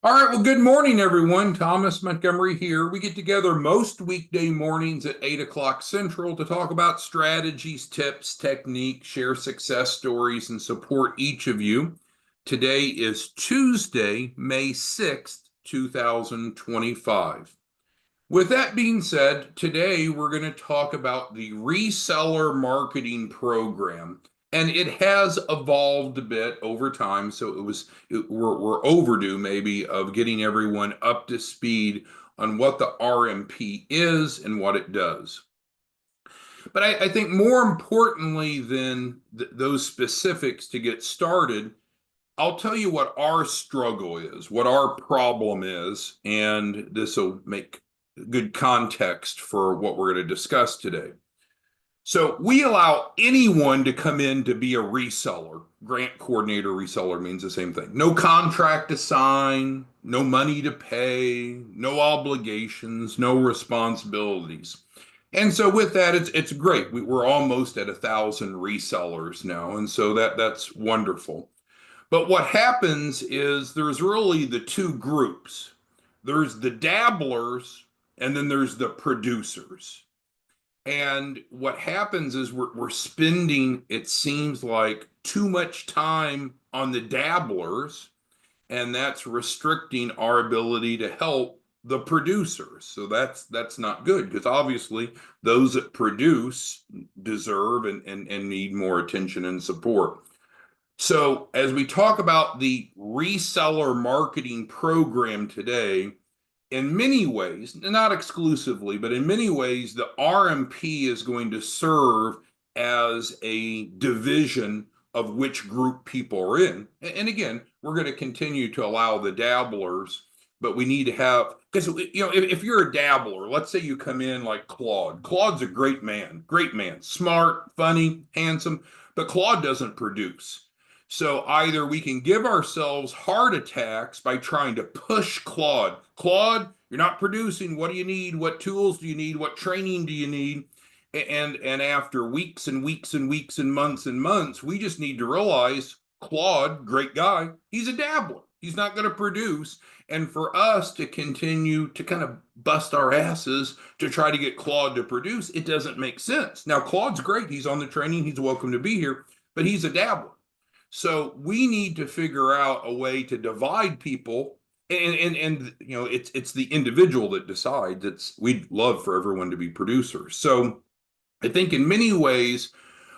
All right, well, good morning, everyone. Thomas Montgomery here. We get together most weekday mornings at 8 o'clock Central to talk about strategies, tips, techniques, share success stories, and support each of you. Today is Tuesday, May 6th, 2025. With that being said, today we're going to talk about the reseller marketing program. And it has evolved a bit over time. So we're overdue maybe of getting everyone up to speed on what the RMP is and what it does. But I think more importantly than those specifics to get started, I'll tell you what our struggle is, what our problem is, and this will make good context for what we're going to discuss today. So we allow anyone to come in to be a reseller. Grant coordinator reseller means the same thing. No contract to sign, no money to pay, no obligations, no responsibilities. And so with that, it's great. We're almost at 1,000 resellers now, and so that's wonderful. But what happens is there's really the two groups. There's the dabblers, and then there's the producers. And what happens is we're spending, it seems like, too much time on the dabblers, and that's restricting our ability to help the producers. So that's not good, because obviously those that produce deserve and need more attention and support. So, as we talk about the reseller marketing program today, in many ways, not exclusively, but in many ways, the RMP is going to serve as a division of which group people are in. And again, we're going to continue to allow the dabblers, but we need to have, because, if you're a dabbler, let's say you come in like Claude. Claude's a great man, smart, funny, handsome, but Claude doesn't produce. So either we can give ourselves heart attacks by trying to push Claude. Claude, you're not producing. What do you need? What tools do you need? What training do you need? And after weeks and weeks and weeks and months, we just need to realize Claude, great guy, he's a dabbler. He's not going to produce. And for us to continue to kind of bust our asses to try to get Claude to produce, it doesn't make sense. Now, Claude's great. He's on the training. He's welcome to be here, but he's a dabbler. So we need to figure out a way to divide people, and it's the individual that decides. We'd love for everyone to be producers. So I think in many ways,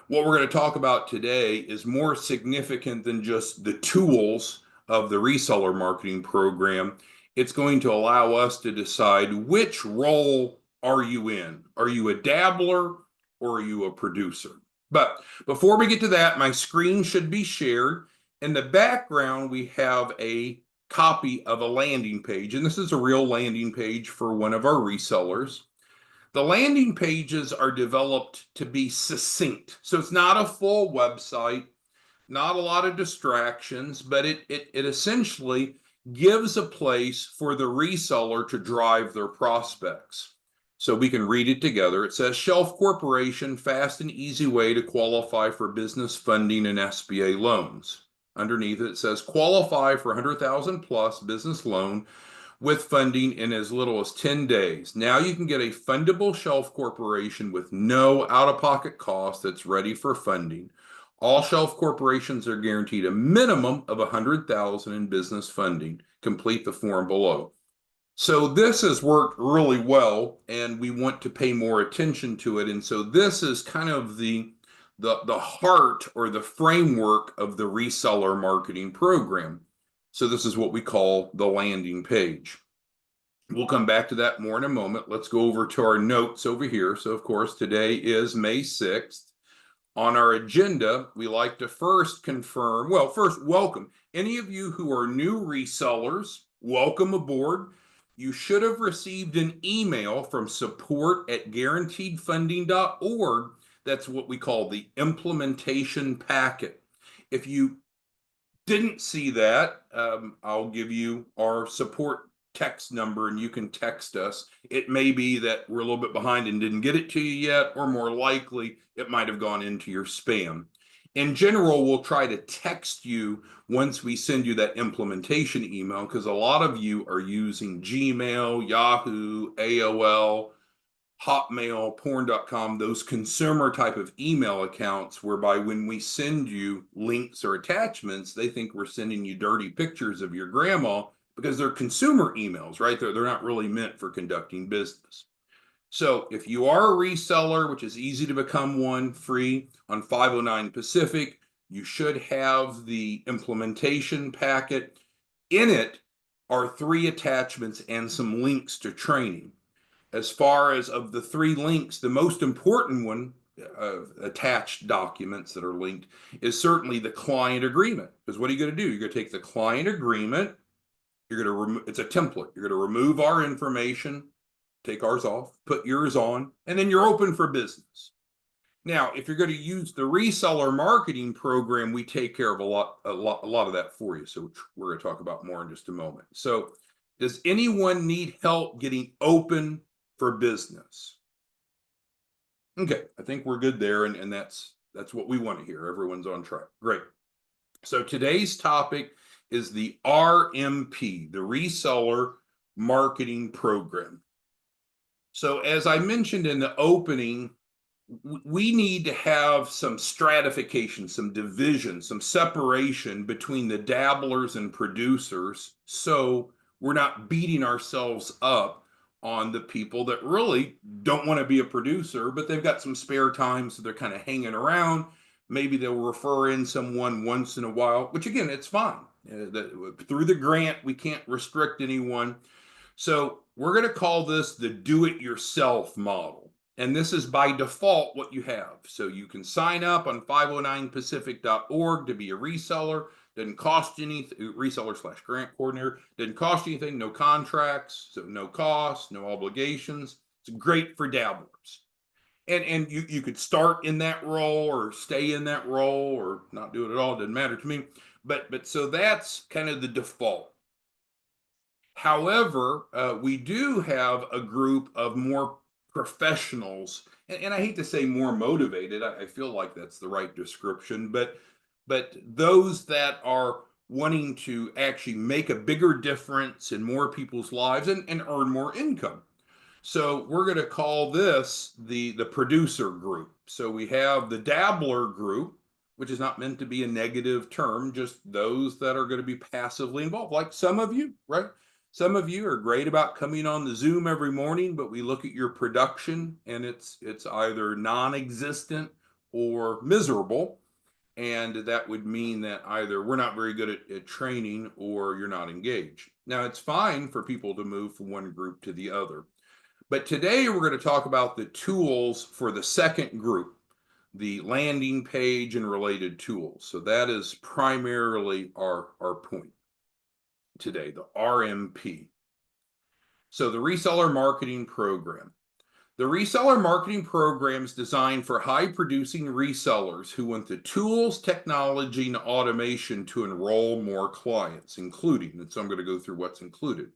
what we're going to talk about today is more significant than just the tools of the reseller marketing program. It's going to allow us to decide which role are you in? Are you a dabbler or are you a producer? But before we get to that, my screen should be shared. In the background, we have a copy of a landing page, and this is a real landing page for one of our resellers. The landing pages are developed to be succinct. So it's not a full website, not a lot of distractions, but it essentially gives a place for the reseller to drive their prospects. So we can read it together. It says, Shelf Corporation, fast and easy way to qualify for business funding and SBA loans. Underneath it says, qualify for 100,000 plus business loan with funding in as little as 10 days. Now you can get a fundable Shelf Corporation with no out-of-pocket cost that's ready for funding. All Shelf Corporations are guaranteed a minimum of 100,000 in business funding. Complete the form below. So this has worked really well, and we want to pay more attention to it. And so this is kind of the heart or the framework of the reseller marketing program. So this is what we call the landing page. We'll come back to that more in a moment. Let's go over to our notes over here. So of course, today is May 6th. On our agenda, we like to first confirm, first welcome any of you who are new resellers, welcome aboard. You should have received an email from support@guaranteedfunding.org. That's what we call the implementation packet. If you didn't see that, I'll give you our support text number and you can text us. It may be that we're a little bit behind and didn't get it to you yet, or more likely, it might have gone into your spam. In general, we'll try to text you once we send you that implementation email, because a lot of you are using Gmail, Yahoo, AOL, Hotmail, porn.com, those consumer type of email accounts, whereby when we send you links or attachments, they think we're sending you dirty pictures of your grandma because they're consumer emails, right? They're not really meant for conducting business. So if you are a reseller, which is easy to become one free on 509 Pacific, you should have the implementation packet. In it are 3 attachments and some links to training. As far as of the 3 links, the most important one, attached documents that are linked, is certainly the client agreement. Because what are you going to do? You're going to take the client agreement, you're going to remove, it's a template. You're going to remove our information, take ours off, put yours on, and then you're open for business. Now, if you're going to use the reseller marketing program, we take care of a lot of that for you. So we're going to talk about more in just a moment. So, does anyone need help getting open for business? Okay, I think we're good there, and that's what we want to hear. Everyone's on track. Great. So today's topic is the RMP, the Reseller Marketing Program. So as I mentioned in the opening, we need to have some stratification, some division, some separation between the dabblers and producers, so we're not beating ourselves up on the people that really don't want to be a producer, but they've got some spare time, so they're kind of hanging around. Maybe they'll refer in someone once in a while, which again, it's fine. Through the grant, we can't restrict anyone. So we're going to call this the do-it-yourself model. And this is by default what you have. So you can sign up on 509pacific.org to be a reseller. Doesn't cost you anything. Reseller/grant coordinator. Doesn't cost you anything. No contracts. So no costs, no obligations. It's great for dabblers. And you could start in that role or stay in that role or not do it at all. It doesn't matter to me. But so that's kind of the default. However, we do have a group of more professionals, and I hate to say more motivated. I feel like that's the right description, but those that are wanting to actually make a bigger difference in more people's lives and earn more income. So we're going to call this the producer group. So we have the dabbler group, which is not meant to be a negative term, just those that are going to be passively involved, like some of you, right? Some of you are great about coming on the Zoom every morning, but we look at your production and it's either non-existent or miserable. And that would mean that either we're not very good at training or you're not engaged. Now, it's fine for people to move from one group to the other. But today we're going to talk about the tools for the second group, the landing page and related tools. So that is primarily our point today, the RMP. So the Reseller Marketing Program. The Reseller Marketing Program is designed for high-producing resellers who want the tools, technology, and automation to enroll more clients, including, and so I'm going to go through what's included.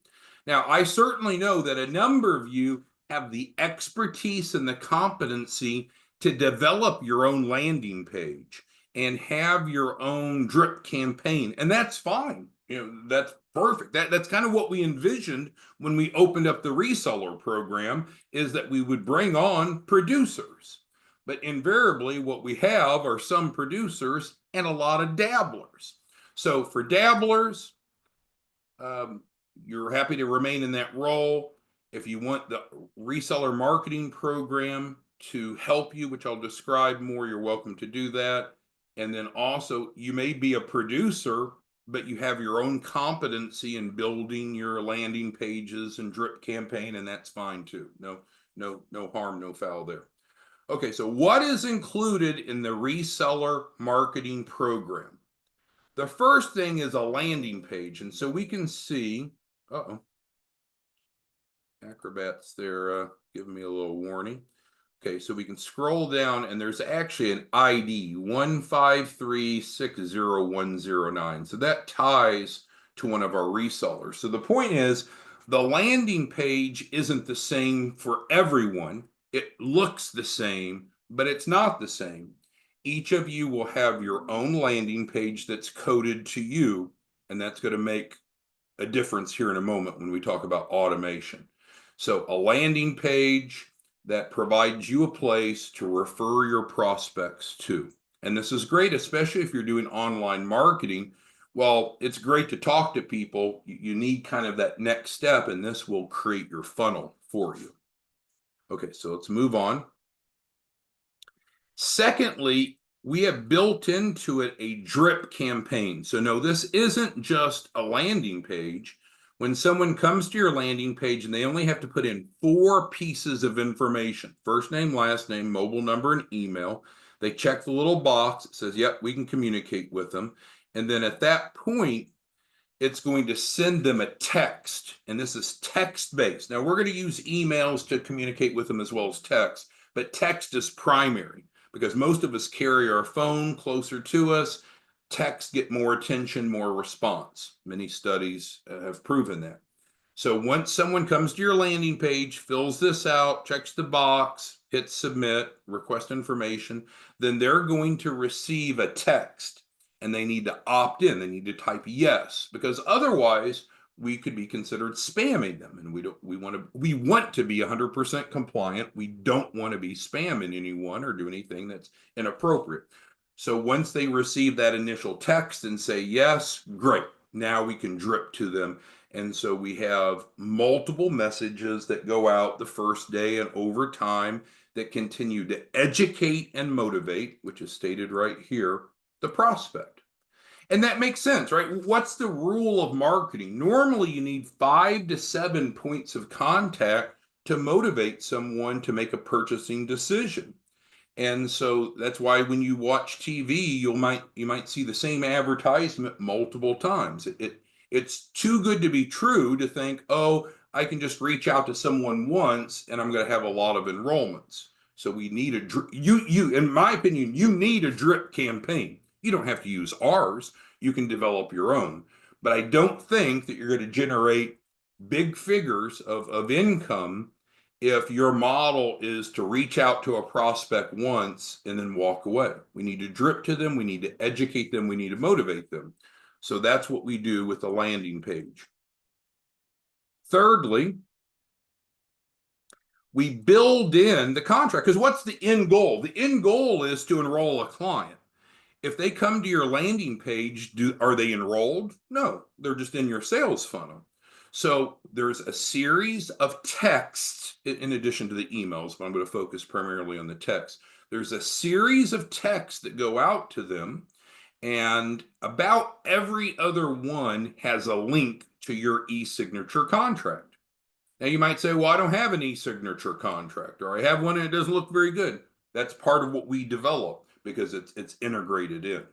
Now, I certainly know that a number of you have the expertise and the competency to develop your own landing page and have your own drip campaign, and that's fine. That's perfect. That's kind of what we envisioned when we opened up the reseller program, is that we would bring on producers. But invariably, what we have are some producers and a lot of dabblers. So for dabblers, you're happy to remain in that role. If you want the reseller marketing program to help you, which I'll describe more, you're welcome to do that. And then also, you may be a producer, but you have your own competency in building your landing pages and drip campaign, and that's fine too. No harm, no foul there. Okay, so what is included in the reseller marketing program? The first thing is a landing page, and so we can see, Acrobat's there giving me a little warning. Okay, so we can scroll down and there's actually an ID 153601009. So that ties to one of our resellers. So the point is, the landing page isn't the same for everyone. It looks the same, but it's not the same. Each of you will have your own landing page that's coded to you, and that's going to make a difference here in a moment when we talk about automation. So a landing page that provides you a place to refer your prospects to. And this is great, especially if you're doing online marketing. Well, it's great to talk to people. You need kind of that next step, and this will create your funnel for you. Okay, so let's move on. Secondly, we have built into it a drip campaign. So no, this isn't just a landing page. When someone comes to your landing page and they only have to put in 4 pieces of information, first name, last name, mobile number, and email, they check the little box. It says, yep, we can communicate with them. And then at that point, it's going to send them a text. And this is text-based. Now, we're going to use emails to communicate with them as well as text, but text is primary because most of us carry our phone closer to us. Text get more attention, more response. Many studies have proven that. So once someone comes to your landing page, fills this out, checks the box, hits submit, request information, then they're going to receive a text and they need to opt in. They need to type yes, because otherwise we could be considered spamming them, and we want to be 100% compliant. We don't want to be spamming anyone or do anything that's inappropriate. So once they receive that initial text and say yes, great. Now we can drip to them. And so we have multiple messages that go out the first day and over time that continue to educate and motivate, which is stated right here, the prospect. And that makes sense, right? What's the rule of marketing? Normally, you need 5 to 7 points of contact to motivate someone to make a purchasing decision. And so that's why when you watch TV, you might see the same advertisement multiple times. It's too good to be true to think, oh, I can just reach out to someone once and I'm going to have a lot of enrollments. So we need in my opinion, you need a drip campaign. You don't have to use ours. You can develop your own. But I don't think that you're going to generate big figures of income if your model is to reach out to a prospect once and then walk away. We need to drip to them. We need to educate them. We need to motivate them. So that's what we do with the landing page. Thirdly, we build in the contract, because what's the end goal? The end goal is to enroll a client. If they come to your landing page, are they enrolled? No, they're just in your sales funnel. So there's a series of texts in addition to the emails, but I'm going to focus primarily on the text. There's a series of texts that go out to them, and about every other one has a link to your e-signature contract. Now you might say, well, I don't have an e-signature contract, or I have one and it doesn't look very good. That's part of what we develop because it's integrated in.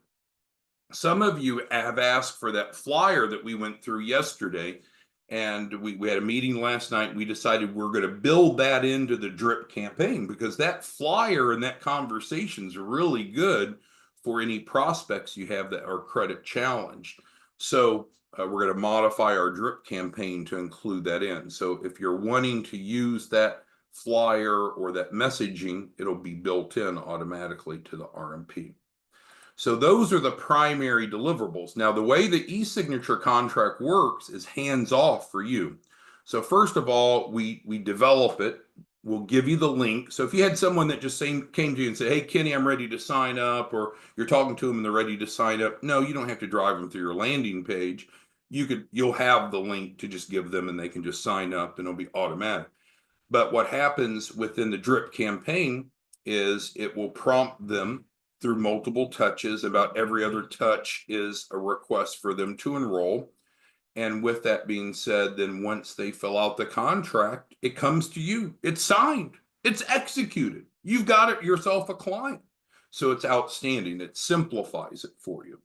Some of you have asked for that flyer that we went through yesterday, and we had a meeting last night. We decided we're going to build that into the drip campaign because that flyer and that conversation is really good for any prospects you have that are credit challenged. So we're going to modify our drip campaign to include that in. So if you're wanting to use that flyer or that messaging, it'll be built in automatically to the RMP. So those are the primary deliverables. Now, the way the e-signature contract works is hands-off for you. So first of all, we develop it. We'll give you the link. So if you had someone that just came to you and said, hey, Kenny, I'm ready to sign up, or you're talking to them and they're ready to sign up, no, you don't have to drive them through your landing page. You'll have the link to just give them and they can just sign up and it'll be automatic. But what happens within the drip campaign is it will prompt them through multiple touches. About every other touch is a request for them to enroll. And with that being said, then once they fill out the contract, it comes to you. It's signed. It's executed. You've got it yourself a client. So it's outstanding. It simplifies it for you.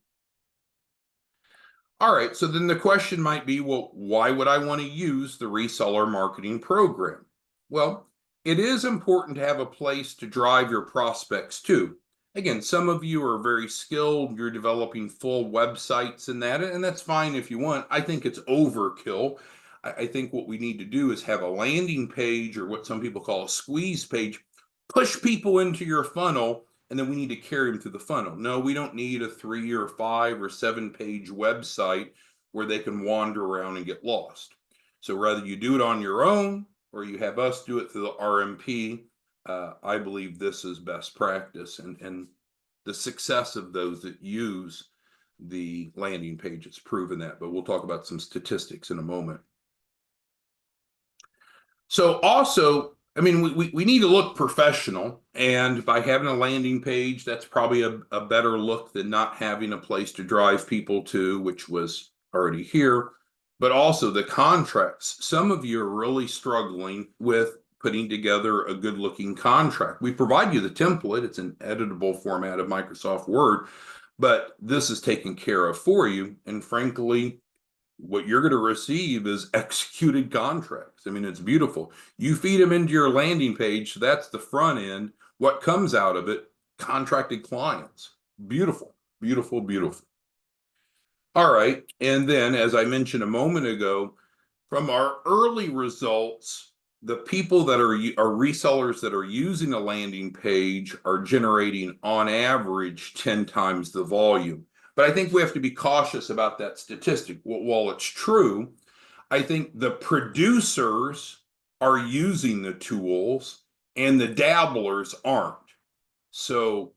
All right, so then the question might be, well, why would I want to use the reseller marketing program? Well, it is important to have a place to drive your prospects to. Again, some of you are very skilled. You're developing full websites and that's fine if you want. I think it's overkill. I think what we need to do is have a landing page, or what some people call a squeeze page, push people into your funnel and then we need to carry them through the funnel. No, we don't need a 3 or 5 or 7 page website where they can wander around and get lost. So rather you do it on your own or you have us do it through the RMP, I believe this is best practice, and the success of those that use the landing page has proven that, but we'll talk about some statistics in a moment. So also, I mean, we need to look professional, and by having a landing page, that's probably a better look than not having a place to drive people to, which was already here. But also the contracts. Some of you are really struggling with putting together a good looking contract. We provide you the template. It's an editable format of Microsoft Word, but this is taken care of for you. And frankly, what you're going to receive is executed contracts. I mean, it's beautiful. You feed them into your landing page. So that's the front end. What comes out of it? Contracted clients. Beautiful, beautiful, beautiful. All right. And then, as I mentioned a moment ago, from our early results, the people that are resellers that are using a landing page are generating on average 10 times the volume. But I think we have to be cautious about that statistic. While it's true, I think the producers are using the tools and the dabblers aren't. So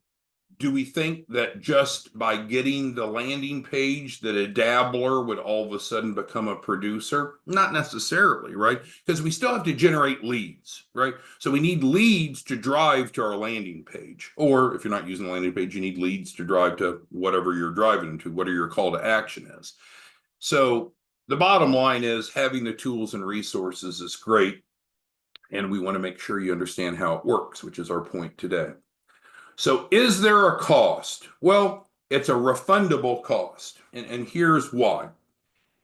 do we think that just by getting the landing page that a dabbler would all of a sudden become a producer? Not necessarily, right? Because we still have to generate leads, right? So we need leads to drive to our landing page. Or if you're not using the landing page, you need leads to drive to whatever you're driving to, whatever your call to action is. So the bottom line is having the tools and resources is great. And we want to make sure you understand how it works, which is our point today. So is there a cost? Well, it's a refundable cost. And here's why.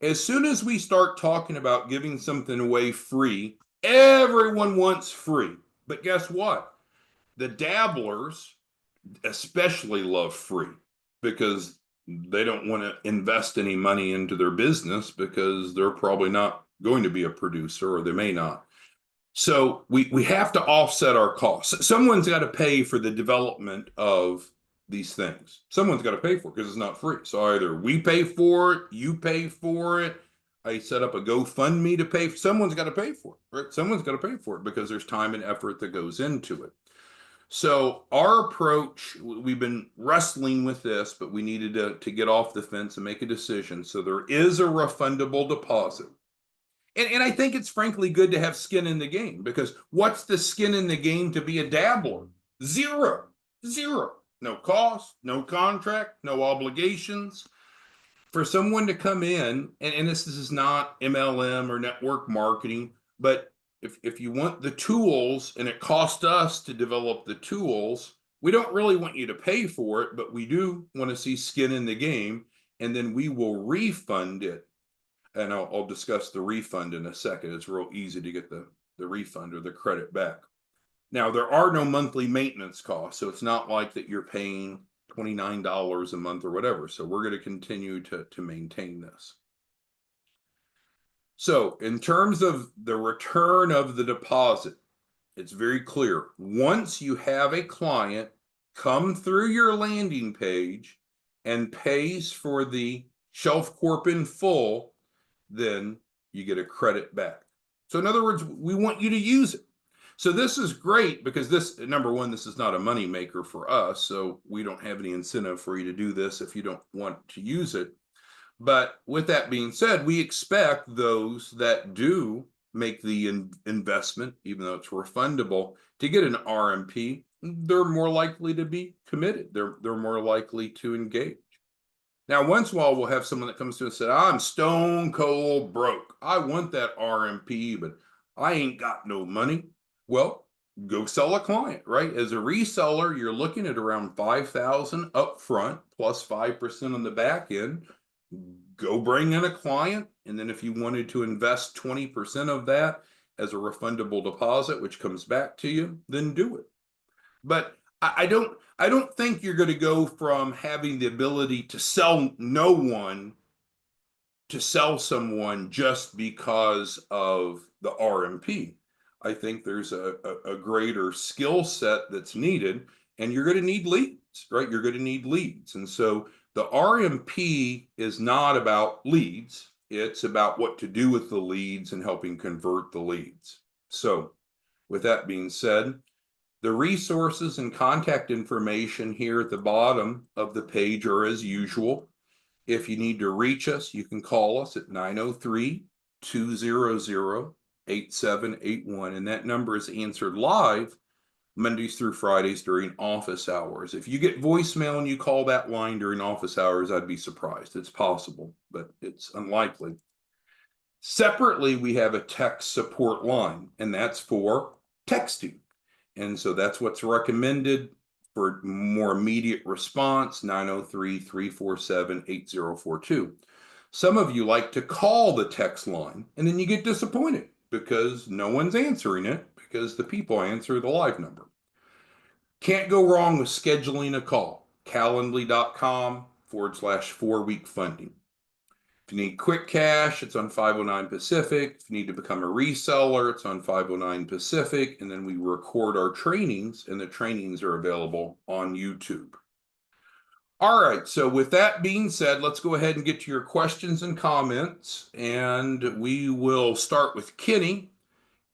As soon as we start talking about giving something away free, everyone wants free. But guess what? The dabblers especially love free because they don't want to invest any money into their business because they're probably not going to be a producer, or they may not. So we have to offset our costs. Someone's got to pay for the development of these things. Someone's got to pay for it because it's not free. So either we pay for it, you pay for it. I set up a GoFundMe to pay. Someone's got to pay for it, right? Someone's got to pay for it because there's time and effort that goes into it. So our approach, we've been wrestling with this, but we needed to get off the fence and make a decision. So there is a refundable deposit. And I think it's frankly good to have skin in the game, because what's the skin in the game to be a dabbler? Zero. No cost, no contract, no obligations. For someone to come in, and this is not MLM or network marketing, but if you want the tools and it cost us to develop the tools, we don't really want you to pay for it, but we do want to see skin in the game, and then we will refund it. And I'll discuss the refund in a second. It's real easy to get the refund or the credit back. Now, there are no monthly maintenance costs, so it's not like that you're paying $29 a month or whatever. So we're going to continue to maintain this. So in terms of the return of the deposit, it's very clear. Once you have a client come through your landing page and pays for the Shelf Corp in full, then you get a credit back. So in other words, we want you to use it. So this is great because this, number one, this is not a money maker for us. So we don't have any incentive for you to do this if you don't want to use it. But with that being said, we expect those that do make the investment, even though it's refundable, to get an RMP. They're more likely to be committed. They're more likely to engage. Now, once in a while, we'll have someone that comes to us and says, I'm stone cold broke. I want that RMP, but I ain't got no money. Well, go sell a client, right? As a reseller, you're looking at around $5,000 up front plus 5% on the back end. Go bring in a client. And then if you wanted to invest 20% of that as a refundable deposit, which comes back to you, then do it. But I don't think you're going to go from having the ability to sell no one to sell someone just because of the RMP. I think there's a greater skill set that's needed. and you're going to need leads, right? You're going to need leads. And so the RMP is not about leads. It's about what to do with the leads and helping convert the leads. So with that being said, the resources and contact information here at the bottom of the page are as usual. If you need to reach us, you can call us at 903-200-8781, and that number is answered live Mondays through Fridays during office hours. If you get voicemail and you call that line during office hours, I'd be surprised. It's possible, but it's unlikely. Separately, we have a text support line, and that's for texting. And so that's what's recommended for more immediate response, 903-347-8042. Some of you like to call the text line, and then you get disappointed because no one's answering it because the people answer the live number. Can't go wrong with scheduling a call. Calendly.com/4-week funding. If you need quick cash, it's on 509 Pacific. If you need to become a reseller, it's on 509 Pacific. And then we record our trainings, and the trainings are available on YouTube. All right, so with that being said, let's go ahead and get to your questions and comments. And we will start with Kenny.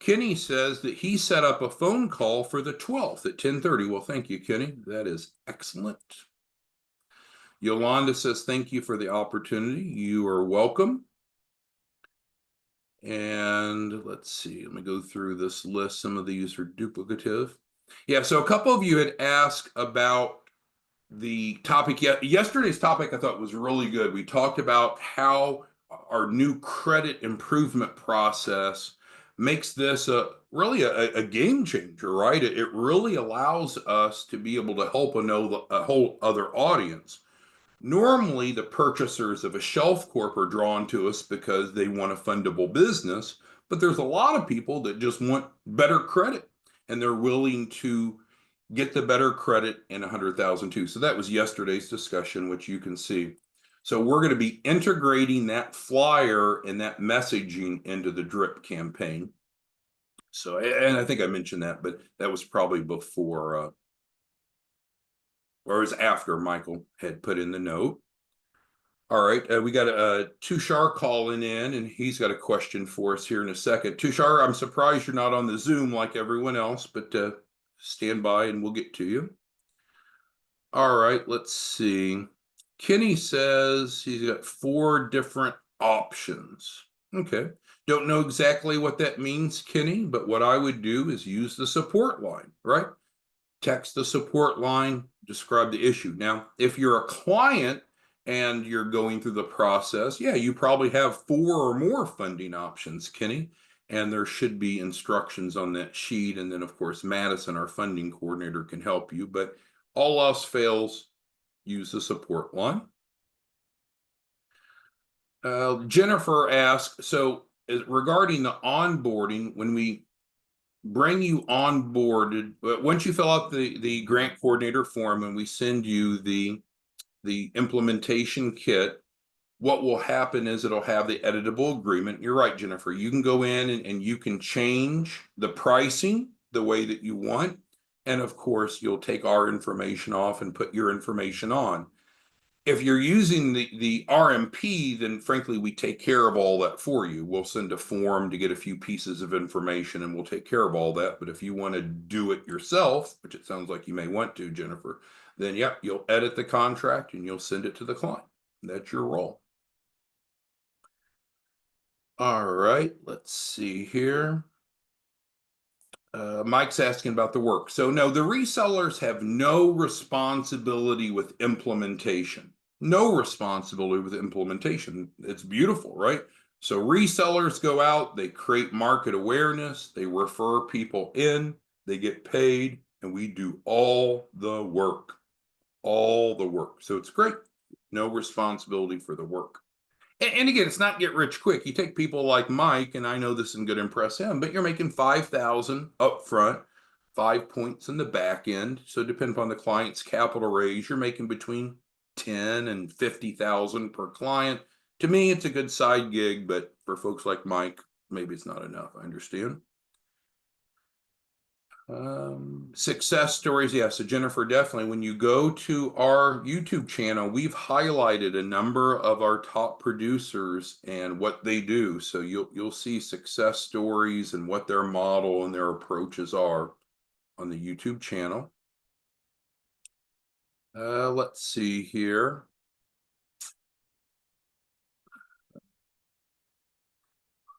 Kenny says that he set up a phone call for the 12th at 10:30. Well, thank you, Kenny. That is excellent. Yolanda says, thank you for the opportunity. You are welcome. And let's see, let me go through this list. Some of these are duplicative. Yeah, so a couple of you had asked about the topic. Yesterday's topic I thought was really good. We talked about how our new credit improvement process makes this really a game changer, right? It really allows us to be able to help a whole other audience. Normally, the purchasers of a shelf corp are drawn to us because they want a fundable business, but there's a lot of people that just want better credit, and they're willing to get the better credit in 100,000 too. So that was yesterday's discussion, which you can see. So we're going to be integrating that flyer and that messaging into the drip campaign. So, and I think I mentioned that, but that was probably before or it was after Michael had put in the note. All right, we got Tushar calling in, and he's got a question for us here in a second. Tushar, I'm surprised you're not on the Zoom like everyone else, but stand by and we'll get to you. All right, let's see. Kenny says he's got 4 different options. Okay, don't know exactly what that means, Kenny, but what I would do is use the support line, right? Text the support line, describe the issue. Now, if you're a client and you're going through the process, yeah, you probably have 4 or more funding options, Kenny, and there should be instructions on that sheet. And then, of course, Madison, our funding coordinator, can help you. But all else fails, use the support line. Jennifer asked, so regarding the onboarding, when we bring you onboarded, once you fill out the grant coordinator form and we send you the implementation kit, what will happen is it'll have the editable agreement. You're right, Jennifer. You can go in and you can change the pricing the way that you want. And of course, you'll take our information off and put your information on. If you're using the RMP, then frankly, we take care of all that for you. We'll send a form to get a few pieces of information and we'll take care of all that. But if you want to do it yourself, which it sounds like you may want to, Jennifer, then yeah, you'll edit the contract and you'll send it to the client. That's your role. All right, let's see here. Mike's asking about the work. So no, the resellers have no responsibility with implementation. No responsibility with implementation. It's beautiful, right? So resellers go out, they create market awareness, they refer people in, they get paid, and we do all the work. All the work. So it's great. No responsibility for the work. And again, it's not get rich quick. You take people like Mike, and I know this isn't going to impress him, but you're making 5,000 up front, 5 points in the back end. So depending upon the client's capital raise, you're making between 10 and 50,000 per client. To me, it's a good side gig, but for folks like Mike, maybe it's not enough. I understand. Success stories. Yeah. So Jennifer, definitely when you go to our YouTube channel, we've highlighted a number of our top producers and what they do. So you'll see success stories and what their model and their approaches are on the YouTube channel. Let's see here.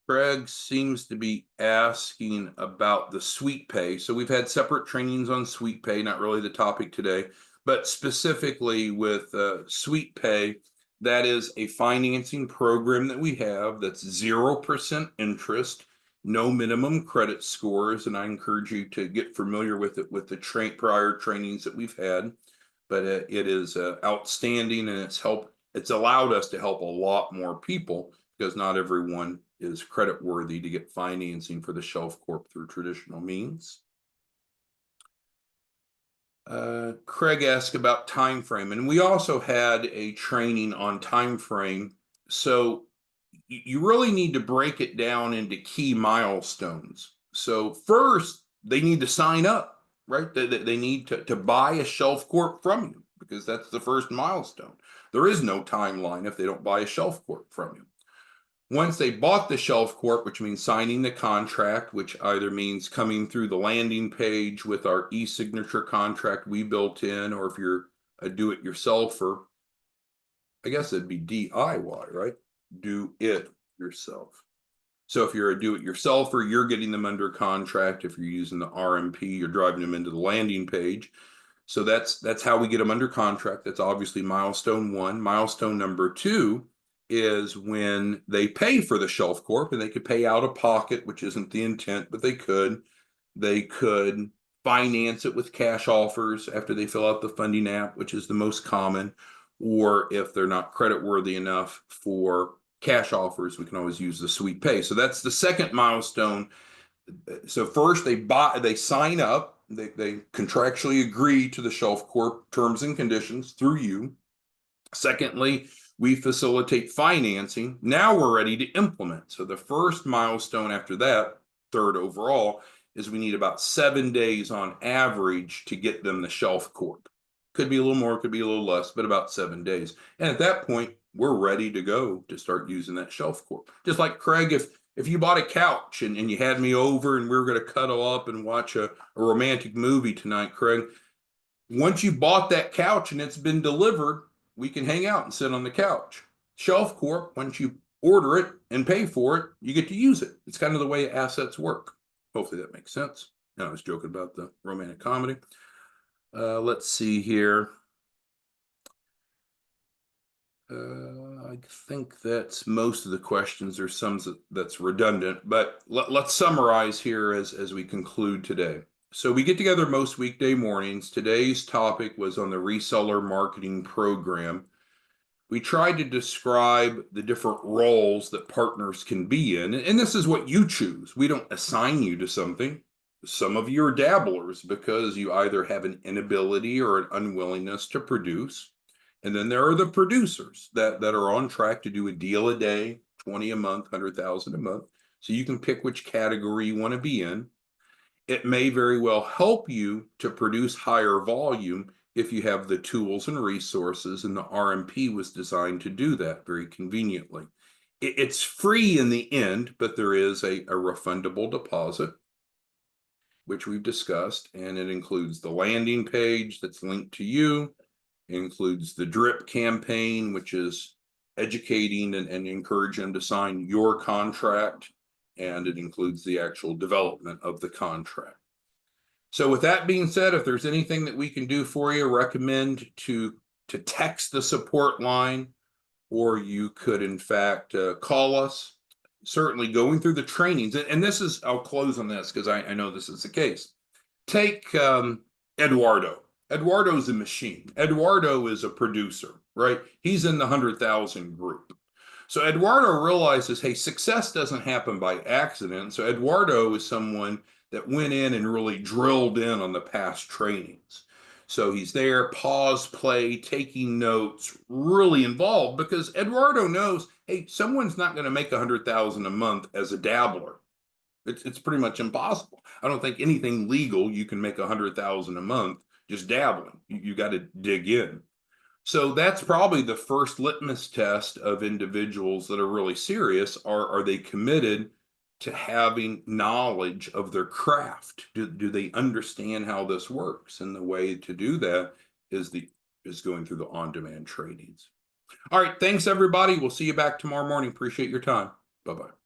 Craig seems to be asking about the sweet pay. So we've had separate trainings on sweet pay, not really the topic today, but specifically with sweet pay, that is a financing program that we have that's 0% interest, no minimum credit scores. And I encourage you to get familiar with it with the prior trainings that we've had. But it is outstanding, and it's allowed us to help a lot more people because not everyone is credit worthy to get financing for the Shelf Corp through traditional means. Craig asked about time frame, and we also had a training on time frame. So you really need to break it down into key milestones. So first, they need to sign up, right? They need to buy a Shelf Corp from you because that's the first milestone. There is no timeline if they don't buy a Shelf Corp from you. Once they bought the Shelf Corp, which means signing the contract, which either means coming through the landing page with our e-signature contract we built in, or if you're a do-it-yourselfer, I guess it'd be DIY, right? Do it yourself. So if you're a do-it-yourselfer, you're getting them under contract. If you're using the RMP, you're driving them into the landing page. So that's how we get them under contract. That's obviously milestone one. Milestone number two is when they pay for the Shelf Corp, and they could pay out of pocket, which isn't the intent, but they could. They could finance it with cash offers after they fill out the funding app, which is the most common. Or if they're not credit worthy enough for cash offers, we can always use the sweet pay. So that's the second milestone. So first they sign up, they contractually agree to the Shelf Corp terms and conditions through you. Secondly, we facilitate financing. Now we're ready to implement. So the first milestone after that, third overall, is we need about 7 days on average to get them the Shelf Corp. Could be a little more, could be a little less, but about 7 days. And at that point, we're ready to go to start using that Shelf Corp. Just like Craig, if you bought a couch and you had me over and we were going to cuddle up and watch a romantic movie tonight, Craig, once you bought that couch and it's been delivered, we can hang out and sit on the couch. Shelf Corp, once you order it and pay for it, you get to use it. It's kind of the way assets work. Hopefully that makes sense. No, I was joking about the romantic comedy. Let's see here. I think that's most of the questions. There's some that's redundant, but let's summarize here as we conclude today. So we get together most weekday mornings. Today's topic was on the reseller marketing program. We tried to describe the different roles that partners can be in, and this is what you choose. We don't assign you to something. Some of you are dabblers because you either have an inability or an unwillingness to produce. And then there are the producers that are on track to do a deal a day, 20 a month, 100,000 a month. So you can pick which category you want to be in. It may very well help you to produce higher volume if you have the tools and resources, and the RMP was designed to do that very conveniently. It's free in the end, but there is a refundable deposit, which we've discussed, and it includes the landing page that's linked to you. It includes the drip campaign, which is educating and encouraging them to sign your contract, and it includes the actual development of the contract. So with that being said, if there's anything that we can do for you, recommend to text the support line, or you could in fact call us. Certainly going through the trainings, and this is, I'll close on this because I know this is the case. Take Eduardo. Eduardo's a machine. Eduardo is a producer, right? He's in the 100,000 group. So Eduardo realizes, hey, success doesn't happen by accident. So Eduardo is someone that went in and really drilled in on the past trainings. So he's there, pause, play, taking notes, really involved, because Eduardo knows, hey, someone's not going to make 100,000 a month as a dabbler. It's pretty much impossible. I don't think anything legal you can make 100,000 a month just dabbling. You got to dig in. So that's probably the first litmus test of individuals that are really serious. Are they committed to having knowledge of their craft? Do they understand how this works? And the way to do that is going through the on-demand trainings. All right, thanks everybody. We'll see you back tomorrow morning. Appreciate your time. Bye-bye.